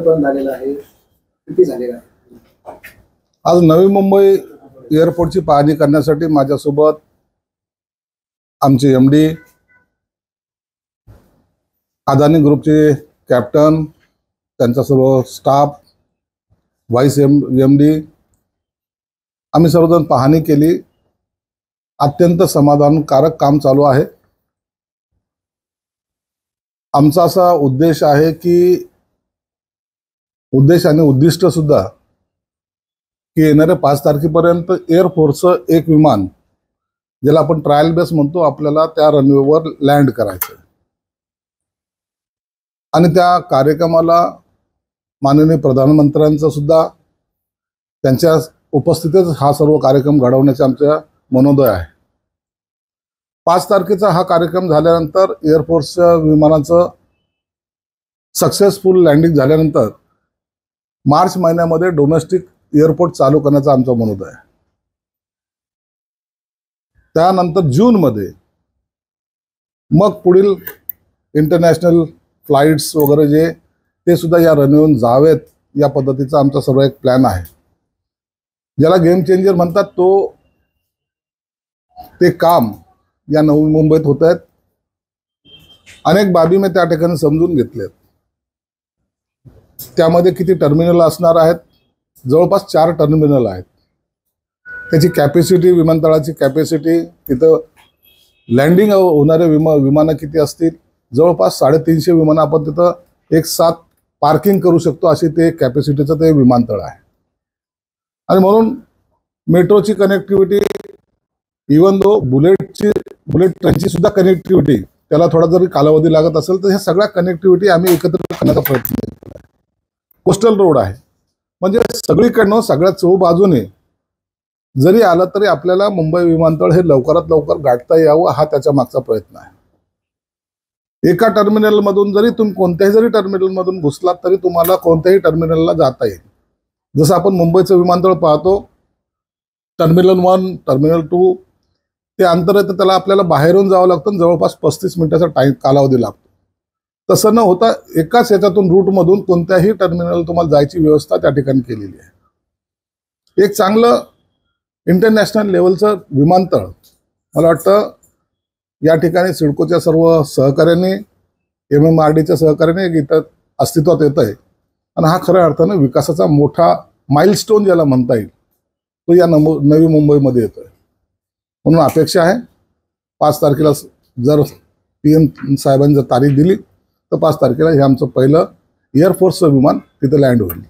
लोकार्पण झालेलं आहे, किती झालेलं आहे? आज नवी मुंबई एअरपोर्टची पाहणी करण्यासाठी माझ्यासोबत आमचे MD, अदानी ग्रुपचे कॅप्टन, त्यांचा सर्व स्टाफ, व्हाईस MD, आम्ही सर्वजण पाहणी केली। अत्यंत समाधानकारक काम चालू आहे। आमचा असा उद्देश आहे की उद्देश आणि उद्दिष्ट सुद्धा की येणाऱ्या 5 तारखेपर्यंत एअरफोर्सचं एक विमान, ज्याला आपण ट्रायल बेस म्हणतो, आपल्याला त्या रनवेवर लँड करायचं आणि त्या कार्यक्रमाला माननीय प्रधानमंत्र्यांचा सुद्धा त्यांच्या उपस्थितीत हा सर्व कार्यक्रम घडवण्याचे आमचा मनोदय आहे। 5 तारखेचा हा कार्यक्रम झाल्यानंतर एअरफोर्सच्या विमानाचं सक्सेसफुल लँडिंग झाल्यानंतर मार्च महिन्यामध्ये डोमेस्टिक एअरपोर्ट चालू करण्याचा आमचा मनोदय आहे। त्यानंतर जूनमध्ये मग पुढील इंटरनॅशनल फ्लाइट्स वगैरे जे ते सुद्धा या रनवेवरून जावेत, या पद्धतीचा आमचा सर्व एक प्लॅन आहे। ज्याला गेम चेंजर म्हणतात, ते काम या नवी मुंबईत होत आहेत। अनेक बाबी मी त्या ठिकाणी समजून घेतलेत। त्यामध्ये किती टर्मिनल असणार आहेत? जवळपास 4 टर्मिनल आहेत। त्याची कॅपॅसिटी, विमानतळाची कॅपॅसिटी, तिथं लँडिंग होणारे विमानं किती असतील? जवळपास 350 विमानं आपण तिथं एक साथ पार्किंग करू शकतो, अशी ते कॅपॅसिटीचं ते विमानतळ आहे। आणि म्हणून मेट्रोची कनेक्टिव्हिटी, इवन दो बुलेट ट्रेनची सुद्धा कनेक्टिव्हिटी, त्याला थोडा जरी कालावधी लागत असेल तर ह्या सगळ्या कनेक्टिव्हिटी आम्ही एकत्र करण्याचा प्रयत्न केला आहे। कोस्टल रोड आहे, म्हणजे सगळीकडनं सगळ्या चहूबाजूने जरी आलं तरी आपल्याला मुंबई विमानतळ हे लवकरात लवकर गाठता यावं, हा त्याच्या मागचा प्रयत्न आहे। एका टर्मिनलमधून जरी तुम्ही कोणत्याही जरी टर्मिनलमधून घुसलात तरी तुम्हाला कोणत्याही टर्मिनलला जाता येईल। जसं आपण मुंबईचं विमानतळ पाहतो, टर्मिनल 1, टर्मिनल 2 ते अंतर आहे, तर त्याला आपल्याला बाहेरून जावं लागतं, जवळपास 35 मिनिटाचा कालावधी लागतो। तसं न होता एकाच याच्यातून रूटमधून कोणत्याही टर्मिनल तुम्हाला जायची व्यवस्था त्या ठिकाणी केलेली आहे। एक चांगलं इंटरनॅशनल लेवलचं विमानतळ मला वाटतं या ठिकाणी सिडकोच्या सर्व सहकार्याने, MMRDच्या सहकार्याने इथं अस्तित्वात येत आहे। आणि हा खऱ्या अर्थानं विकासाचा मोठा माइलस्टोन ज्याला म्हणता येईल, तो या नवी मुंबईमध्ये येतोय। म्हणून अपेक्षा आहे 5 तारखेला जर PM साहेबांनी जर तारीख दिली तर 5 तारखेला हे आमचं पहिलं एअरफोर्सचं विमान तिथे लँड होईल।